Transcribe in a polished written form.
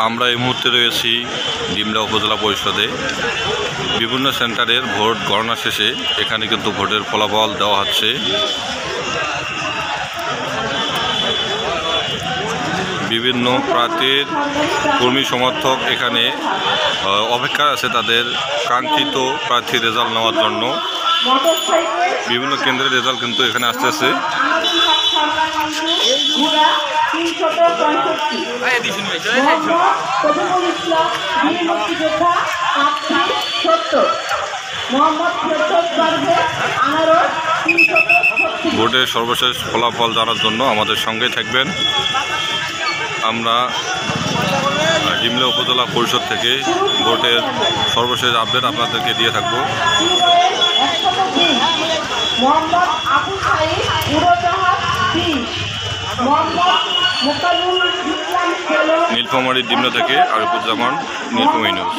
আমরা এই মুহূর্তে রয়েছি ডিমলা উপজেলা পরিষদে। বিভিন্ন সেন্টারের ভোট গণনা শেষে এখানে কিন্তু ভোটের ফলাফল দেওয়া হচ্ছে। বিভিন্ন প্রার্থীর কর্মী সমর্থক এখানে অপেক্ষা আছে তাদের কাঙ্ক্ষিত প্রার্থীর রেজাল্ট নেওয়ার জন্য। বিভিন্ন কেন্দ্রের রেজাল্ট কিন্তু এখানে আসতেছে। ভোটের সর্বশেষ ফলাফল জানার জন্য আমাদের সঙ্গে থাকবেন। আমরা ডিমলা উপজেলা পরিষদ থেকে ভোটের সর্বশেষ আপডেট আপনাদেরকে দিয়ে থাকবো। নীলফামারী ডিমলা থেকে আরিফুজ্জামান, নীলফামারী নিউজ।